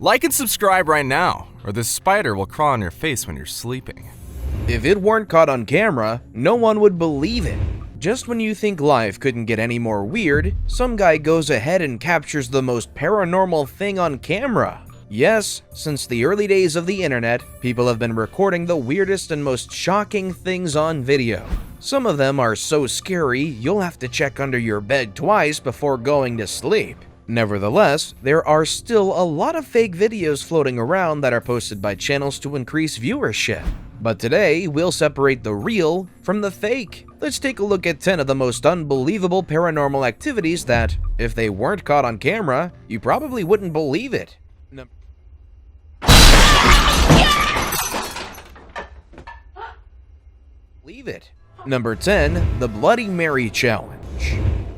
Like and subscribe right now, or this spider will crawl on your face when you're sleeping. If it weren't caught on camera, no one would believe it. Just when you think life couldn't get any more weird, some guy goes ahead and captures the most paranormal thing on camera. Yes, since the early days of the internet, people have been recording the weirdest and most shocking things on video. Some of them are so scary, you'll have to check under your bed twice before going to sleep. Nevertheless, there are still a lot of fake videos floating around that are posted by channels to increase viewership. But today, we'll separate the real from the fake. Let's take a look at 10 of the most unbelievable paranormal activities that, if they weren't caught on camera, you probably wouldn't believe it. Number 10. The Bloody Mary Challenge.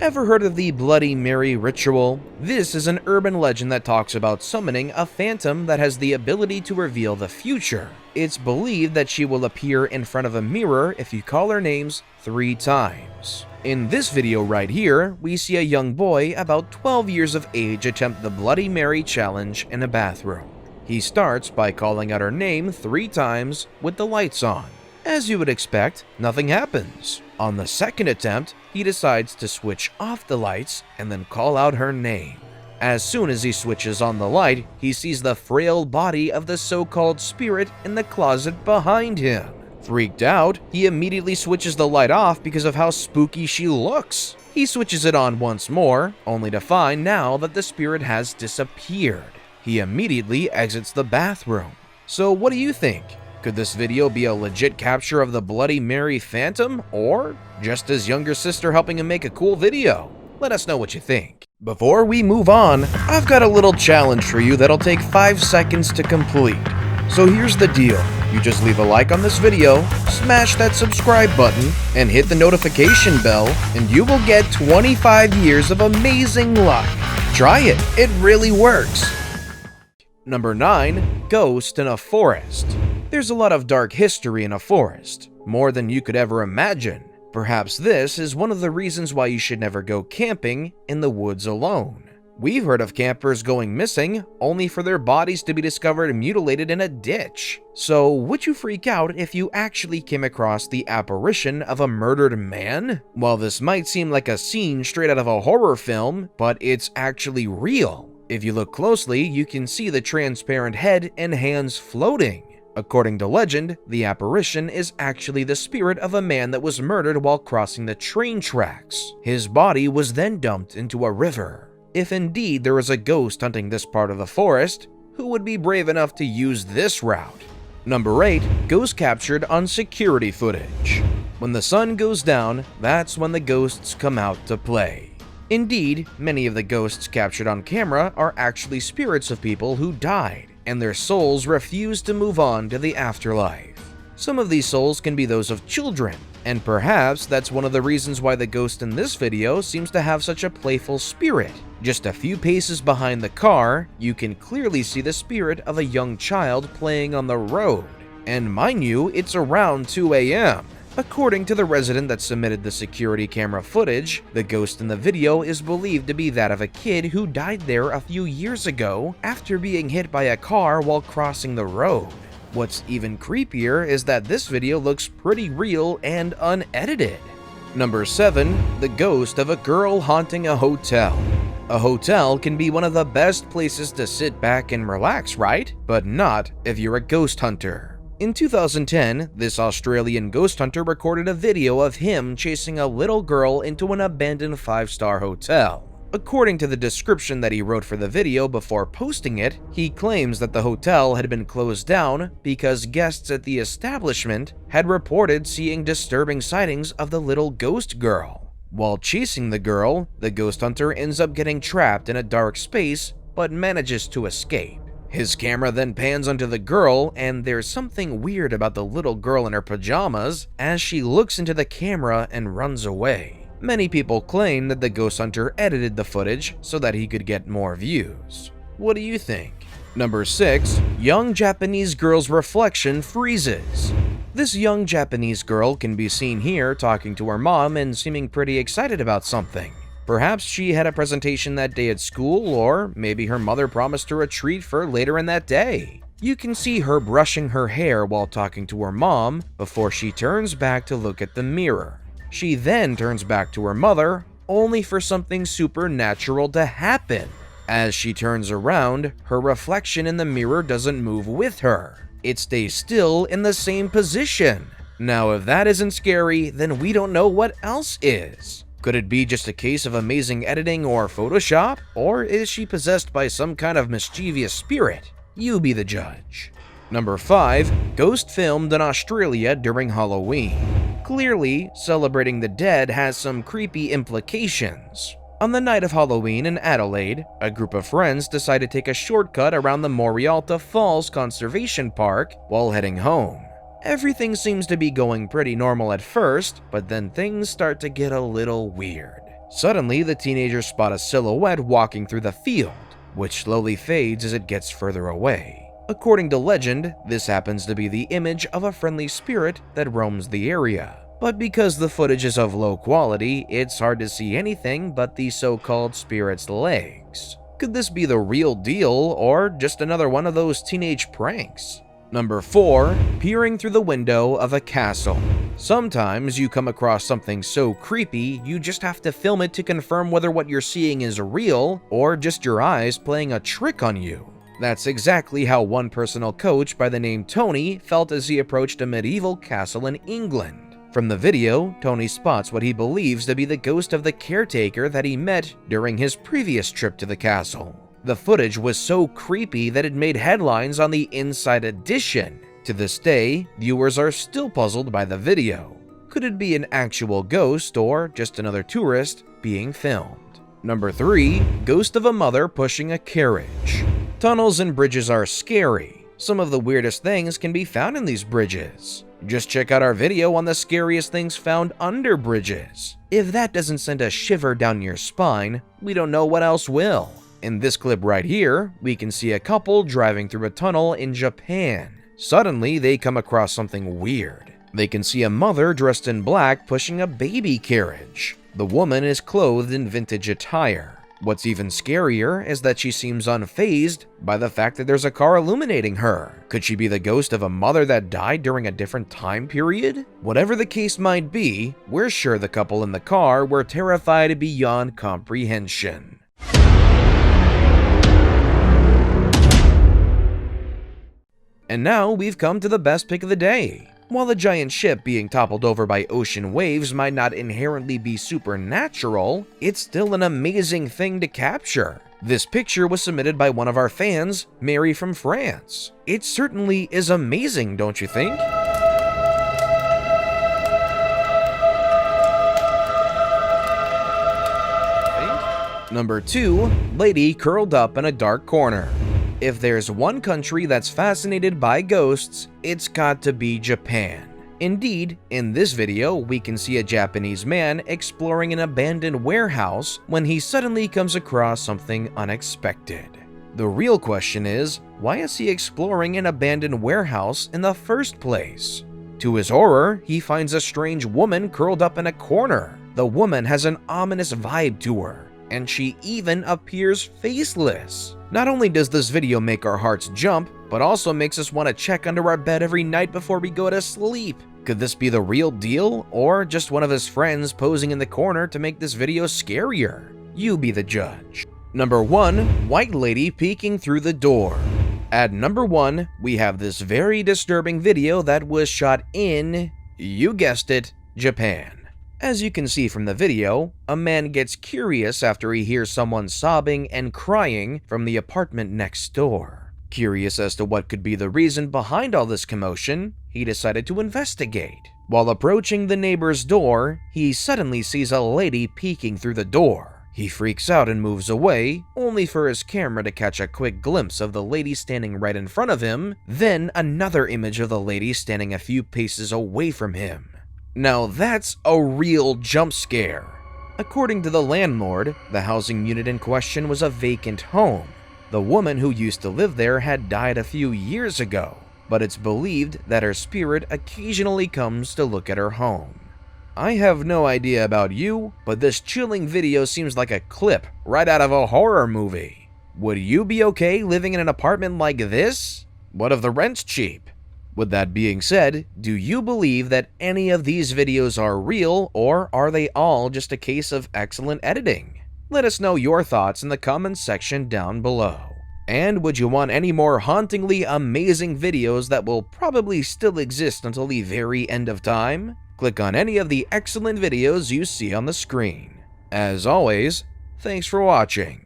Ever heard of the Bloody Mary ritual? This is an urban legend that talks about summoning a phantom that has the ability to reveal the future. It's believed that she will appear in front of a mirror if you call her names 3 times. In this video right here, we see a young boy about 12 years of age attempt the Bloody Mary Challenge in a bathroom. He starts by calling out her name 3 times with the lights on. As you would expect, nothing happens. On the second attempt, he decides to switch off the lights and then call out her name. As soon as he switches on the light, he sees the frail body of the so-called spirit in the closet behind him. Freaked out, he immediately switches the light off because of how spooky she looks. He switches it on once more, only to find now that the spirit has disappeared. He immediately exits the bathroom. So what do you think? Could this video be a legit capture of the Bloody Mary Phantom, or just his younger sister helping him make a cool video? Let us know what you think. Before we move on, I've got a little challenge for you that'll take 5 seconds to complete. So here's the deal. You just leave a like on this video, smash that subscribe button, and hit the notification bell, and you will get 25 years of amazing luck. Try it, it really works. Number 9. Ghost in a Forest. There's a lot of dark history in a forest, more than you could ever imagine. Perhaps this is one of the reasons why you should never go camping in the woods alone. We've heard of campers going missing, only for their bodies to be discovered mutilated in a ditch. So would you freak out if you actually came across the apparition of a murdered man? While this might seem like a scene straight out of a horror film, but it's actually real. If you look closely, you can see the transparent head and hands floating. According to legend, the apparition is actually the spirit of a man that was murdered while crossing the train tracks. His body was then dumped into a river. If indeed there is a ghost hunting this part of the forest, who would be brave enough to use this route? Number 8. Ghost captured on security footage. When the sun goes down, that's when the ghosts come out to play. Indeed, many of the ghosts captured on camera are actually spirits of people who died, and their souls refuse to move on to the afterlife. Some of these souls can be those of children, and perhaps that's one of the reasons why the ghost in this video seems to have such a playful spirit. Just a few paces behind the car, you can clearly see the spirit of a young child playing on the road. And mind you, it's around 2 a.m. According to the resident that submitted the security camera footage, the ghost in the video is believed to be that of a kid who died there a few years ago after being hit by a car while crossing the road. What's even creepier is that this video looks pretty real and unedited. Number 7. The ghost of a girl haunting a hotel. A hotel can be one of the best places to sit back and relax, right? But not if you're a ghost hunter. In 2010, this Australian ghost hunter recorded a video of him chasing a little girl into an abandoned 5-star hotel. According to the description that he wrote for the video before posting it, he claims that the hotel had been closed down because guests at the establishment had reported seeing disturbing sightings of the little ghost girl. While chasing the girl, the ghost hunter ends up getting trapped in a dark space but manages to escape. His camera then pans onto the girl, and there's something weird about the little girl in her pajamas as she looks into the camera and runs away. Many people claim that the ghost hunter edited the footage so that he could get more views. What do you think? Number 6. Young Japanese girl's reflection freezes. This young Japanese girl can be seen here talking to her mom and seeming pretty excited about something. Perhaps she had a presentation that day at school, or maybe her mother promised her a treat for later in that day. You can see her brushing her hair while talking to her mom before she turns back to look at the mirror. She then turns back to her mother, only for something supernatural to happen. As she turns around, her reflection in the mirror doesn't move with her. It stays still in the same position. Now, if that isn't scary, then we don't know what else is. Could it be just a case of amazing editing or Photoshop? Or is she possessed by some kind of mischievous spirit? You be the judge. Number 5. Ghost filmed in Australia during Halloween. Clearly, celebrating the dead has some creepy implications. On the night of Halloween in Adelaide, a group of friends decided to take a shortcut around the Morialta Falls Conservation Park while heading home. Everything seems to be going pretty normal at first, but then things start to get a little weird. Suddenly, the teenagers spot a silhouette walking through the field, which slowly fades as it gets further away. According to legend, this happens to be the image of a friendly spirit that roams the area. But because the footage is of low quality, it's hard to see anything but the so-called spirit's legs. Could this be the real deal, or just another one of those teenage pranks? Number 4. Peering through the window of a castle. Sometimes you come across something so creepy, you just have to film it to confirm whether what you're seeing is real or just your eyes playing a trick on you. That's exactly how one personal coach by the name Tony felt as he approached a medieval castle in England. From the video, Tony spots what he believes to be the ghost of the caretaker that he met during his previous trip to the castle. The footage was so creepy that it made headlines on the Inside Edition. To this day, viewers are still puzzled by the video. Could it be an actual ghost or just another tourist being filmed? Number 3. Ghost of a mother pushing a carriage. Tunnels and bridges are scary. Some of the weirdest things can be found in these bridges. Just check out our video on the scariest things found under bridges. If that doesn't send a shiver down your spine, we don't know what else will. In this clip right here, we can see a couple driving through a tunnel in Japan. Suddenly, they come across something weird. They can see a mother dressed in black pushing a baby carriage. The woman is clothed in vintage attire. What's even scarier is that she seems unfazed by the fact that there's a car illuminating her. Could she be the ghost of a mother that died during a different time period? Whatever the case might be, we're sure the couple in the car were terrified beyond comprehension. And now we've come to the best pick of the day. While the giant ship being toppled over by ocean waves might not inherently be supernatural, it's still an amazing thing to capture. This picture was submitted by one of our fans, Mary from France. It certainly is amazing, don't you think? Number 2. Lady curled up in a dark corner. If there's one country that's fascinated by ghosts, it's got to be Japan. Indeed, in this video, we can see a Japanese man exploring an abandoned warehouse when he suddenly comes across something unexpected. The real question is, why is he exploring an abandoned warehouse in the first place? To his horror, he finds a strange woman curled up in a corner. The woman has an ominous vibe to her, and she even appears faceless. Not only does this video make our hearts jump, but also makes us want to check under our bed every night before we go to sleep. Could this be the real deal, or just one of his friends posing in the corner to make this video scarier? You be the judge. Number 1. White lady peeking through the door. At number 1, we have this very disturbing video that was shot in, you guessed it, Japan. As you can see from the video, a man gets curious after he hears someone sobbing and crying from the apartment next door. Curious as to what could be the reason behind all this commotion, he decided to investigate. While approaching the neighbor's door, he suddenly sees a lady peeking through the door. He freaks out and moves away, only for his camera to catch a quick glimpse of the lady standing right in front of him, then another image of the lady standing a few paces away from him. Now that's a real jump scare. According to the landlord, the housing unit in question was a vacant home. The woman who used to live there had died a few years ago, but it's believed that her spirit occasionally comes to look at her home. I have no idea about you, but this chilling video seems like a clip right out of a horror movie. Would you be okay living in an apartment like this? What if the rent's cheap? With that being said, do you believe that any of these videos are real, or are they all just a case of excellent editing? Let us know your thoughts in the comments section down below. And would you want any more hauntingly amazing videos that will probably still exist until the very end of time? Click on any of the excellent videos you see on the screen. As always, thanks for watching.